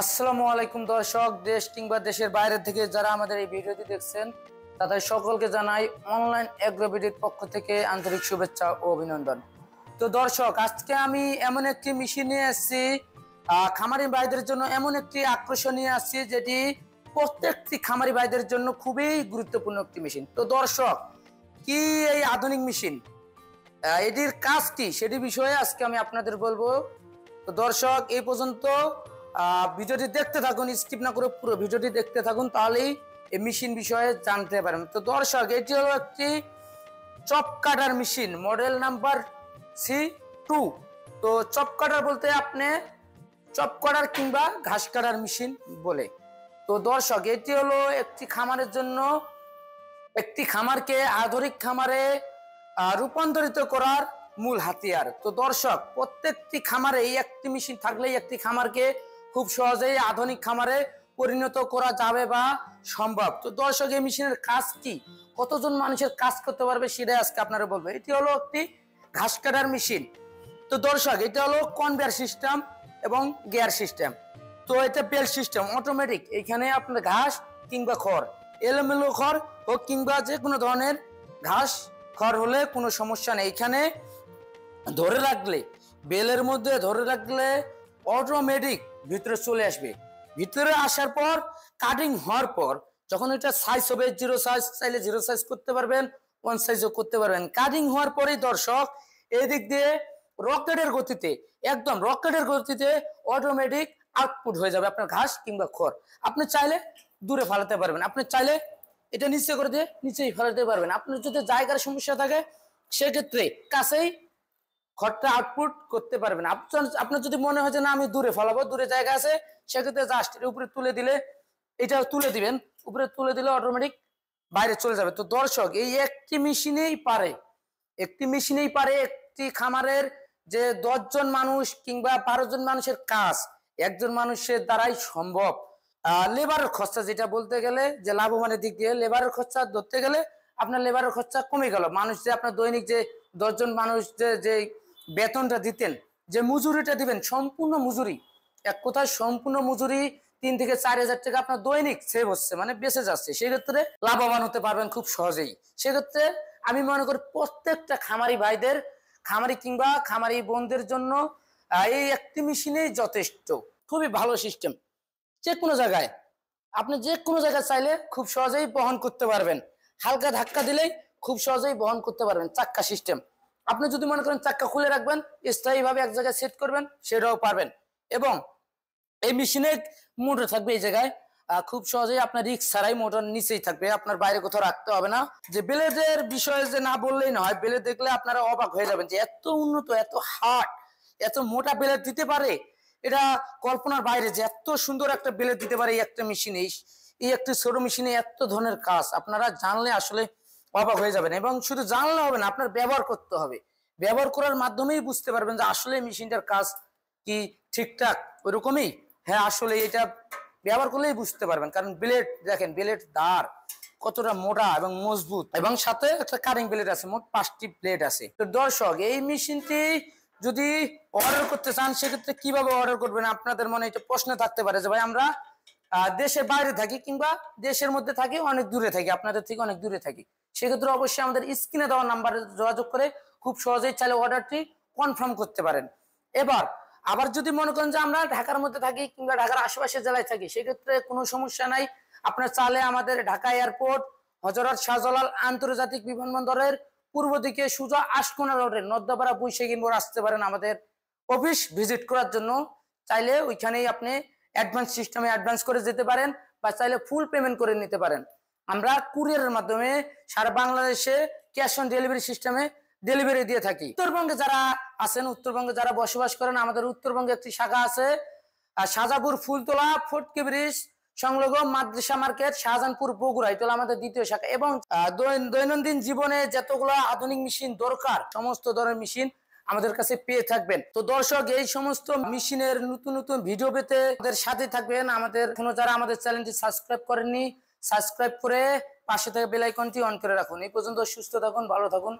আসসালামু আলাইকুম দর্শক, দেশ কিংবা দেশের বাইরে থেকে যারা আমাদের এই ভিডিওটি দেখছেন তাদের সকলকে জানাই অনলাইন এগ্রোবিডির পক্ষ থেকে আন্তরিক শুভেচ্ছা ও অভিনন্দন। তো দর্শক, আজকে আমি এমন একটি মেশিন নিয়ে আসছি খামারি ভাইদের জন্য, এমন একটি আকর্ষণীয় আসছি যেটি প্রত্যেকটি খামারি ভাইদের জন্য খুবই গুরুত্বপূর্ণ একটি মেশিন। তো দর্শক, কি এই আধুনিক মেশিন, এটির কাজ কি সেটি বিষয়ে আজকে আমি আপনাদের বলবো। তো দর্শক, এই পর্যন্ত ভিডিওটি দেখতে থাকুন, স্কিপ না করে পুরো ভিডিওটি দেখতে থাকুন, তাহলেই এই মেশিন বিষয়ে জানতে পারেন। তো দর্শক, এটি হলো একটি chop cutter machine, model number C2। তো চপ কাটার বলতে আপনি চপ কাটার কিংবা ঘাস কাটার মেশিন বলে। তো দর্শক, এটি হলো একটি খামারের জন্য, একটি খামারকে আধুনিক খামারে রূপান্তরিত করার মূল হাতিয়ার। তো দর্শক, প্রত্যেকটি খামারে এই একটি মেশিন থাকলেই একটি খামারকে খুব সহজেই আধুনিক খামারে পরিণত করা যাবে বা সম্ভব। তো দর্শক, এই মেশিনের কাজ কি, কতজন মানুষের কাজ করতে পারবে সেটাই আজকে আপনারা বলবো। এটি হলো একটি ঘাস কাটার মেশিন। তো দর্শক, এটা হলো কনভেয়ার সিস্টেম এবং গিয়ার সিস্টেম। তো এটা বেল্ট সিস্টেম, অটোমেটিক। এখানে আপনার ঘাস কিংবা খড়, এলোমেলো খড় হোক কিংবা যে কোনো ধরনের ঘাস খড় হলে কোনো সমস্যা নেই। এখানে ধরে রাখলে, বেলের মধ্যে ধরে রাখলে অটোমেটিক ভিতরে চলে আসবে। ভিতরে আসার পর কাটিং হওয়ার পর যখন এটা সাইজ হবে, জিরো সাইজ চাইলে জিরো সাইজ করতে পারবেন, ওয়ান সাইজও করতে পারবেন। কাটিং হওয়ার পরেই দর্শক, এদিক দিয়ে রকেটের গতিতে, একদম রকেটের গতিতে অটোমেটিক আউটপুট হয়ে যাবে আপনার ঘাস কিংবা খড়। আপনি চাইলে দূরে ফালাতে পারবেন, আপনি চাইলে এটা নিচে করে দিয়ে নিচেই ফেলাতে পারবেন। আপনার যদি জায়গার সমস্যা থাকে সেক্ষেত্রে কাছেই খড়টা আউটপুট করতে পারবেন। আপনার যদি মনে হয় যে না আমি দূরে ফলাবো, দূরে জায়গা আছে, সেক্ষেত্রে জাস্ট উপরে তুলে দিলে, এটা তুলে দিবেন, উপরে তুলে দিলে অটোমেটিক বাইরে চলে যাবে। তো দর্শক, এই একটি মেশিনেই পারে, একটি মেশিনেই পারে একটি খামারের যে 10 জন মানুষ কিংবা 12 জন মানুষের কাজ একজন মানুষের দ্বারাই সম্ভব। লেবারের খরচা, যেটা বলতে গেলে যে লাভবানের দিক দিয়ে লেবারের খরচা ধরতে গেলে আপনার লেবারের খরচা কমে গেল। মানুষ যে আপনার দৈনিক যে 10 জন মানুষ যে বেতনটা দিতেন, যে মজুরিটা দিবেন, সম্পূর্ণ মজুরি, এক কথায় সম্পূর্ণ মজুরি 3 থেকে 4 হাজার টাকা আপনার দৈনিক সেভ হচ্ছে, মানে বেঁচে যাচ্ছে। সেক্ষেত্রে লাভবান হতে পারবেন খুব সহজেই। সেক্ষেত্রে আমি মনে করি প্রত্যেকটা খামারি ভাইদের, খামারি কিংবা খামারি বোনদের জন্য এই একটি মেশিনেই যথেষ্ট। খুবই ভালো সিস্টেম, যে কোনো জায়গায় আপনি যে কোনো জায়গায় চাইলে খুব সহজেই বহন করতে পারবেন। হালকা ধাক্কা দিলেই খুব সহজেই বহন করতে পারবেন। চাক্কা সিস্টেম, আপনি যদি মনে করেন চাক্কা খুলে রাখবেন, স্থায়ীভাবে এক জায়গায় সেট করবেন, সেটাও পারবেন। এবং এই মেশিনের মোটর থাকবে এই জায়গায়, খুব সহজেই আপনার রিস্ক ছাড়াই মোটর নিচেই থাকবে, আপনার বাইরে কোথাও রাখতে হবে না। যে ব্লেডের বিষয়ে যে না বললেই না হয়, ব্লেড দেখলে আপনারা অবাক হয়ে যাবেন যে এত উন্নত, এত হার্ড, এত মোটা ব্লেড দিতে পারে। এটা কল্পনার বাইরে যে এত সুন্দর একটা ব্লেড দিতে পারে এই একটা মেশিনে, এই একটা ছোট মেশিনে এত ধরনের কাজ আপনারা জানলে আসলে অবাক হয়ে যাবেন। এবং শুধু জানলে হবে না, আপনার ব্যবহার করতে হবে। ব্যবহার করার মাধ্যমেই বুঝতে পারবেন যে আসলে মেশিনটার কাজ কি ঠিকঠাক ওইরকমই। হ্যাঁ, আসলে এটা ব্যবহার করলেই বুঝতে পারবেন। কারণ ব্লেড দেখেন, ব্লেড ধার কতটা মোটা এবং মজবুত, এবং সাথে একটা কাটিং ব্লেড আছে, মোট 5টি ব্লেড আছে। তো দর্শক, এই মেশিনটি যদি অর্ডার করতে চান সেক্ষেত্রে কিভাবে অর্ডার করবেন, আপনাদের মনে একটা প্রশ্ন থাকতে পারে যে ভাই আমরা দেশের বাইরে থাকি কিংবা দেশের মধ্যে থাকি, অনেক দূরে থাকি, আপনাদের থেকে অনেক দূরে থাকি। সেক্ষেত্রে অবশ্যই আমাদের স্ক্রিনে দেওয়া নাম্বারে যোগাযোগ করে খুব সহজেই চাইলে অর্ডারটি কনফার্ম করতে পারেন। এবার আবার যদি মনে করেন যে আমরা ঢাকার মধ্যে থাকি কিংবা ঢাকার আশেপাশের জেলায় থাকি, সেক্ষেত্রে কোনো সমস্যা নাই। আপনার চাইলে আমাদের ঢাকা এয়ারপোর্ট, হযরত শাহজালাল আন্তর্জাতিক বিমানবন্দরের পূর্ব দিকে সোজা আশকোনা রোডের নর্দাপাড়া বৈশাখী মোড় আসতে পারেন আমাদের অফিস ভিজিট করার জন্য। চাইলে ওইখানেই আপনি অ্যাডভান্স সিস্টেমে অ্যাডভান্স করে যেতে পারেন, বা চাইলে ফুল পেমেন্ট করে নিতে পারেন। আমরা কুরিয়ারের মাধ্যমে সারা বাংলাদেশে ক্যাশ অন ডেলিভারি সিস্টেমে ডেলিভারি দিয়ে থাকি। উত্তরবঙ্গে যারা আছেন, উত্তরবঙ্গে যারা বসবাস করেন, আমাদের উত্তরবঙ্গে একটি শাখা আছে শাহজাপুর ফুলতলা ফটকি ব্রিজ সংলগ্ন মাদ্রাসা মার্কেট, শাহজাহানপুর, বগুড়া। এটা হলো আমাদের দ্বিতীয় শাখা। এবং দৈনন্দিন জীবনে যতগুলো আধুনিক মেশিন দরকার, সমস্ত ধরনের মেশিন আমাদের কাছে পেয়ে থাকবেন। তো দর্শক, এই সমস্ত মেশিনের নতুন নতুন ভিডিও পেতে আমাদের সাথে থাকবেন। আমাদের এখনো যারা আমাদের চ্যানেলটি সাবস্ক্রাইব করেননি, সাবস্ক্রাইব করে পাশে থেকে বেল আইকনটি অন করে রাখুন। এই পর্যন্ত সুস্থ থাকুন, ভালো থাকুন।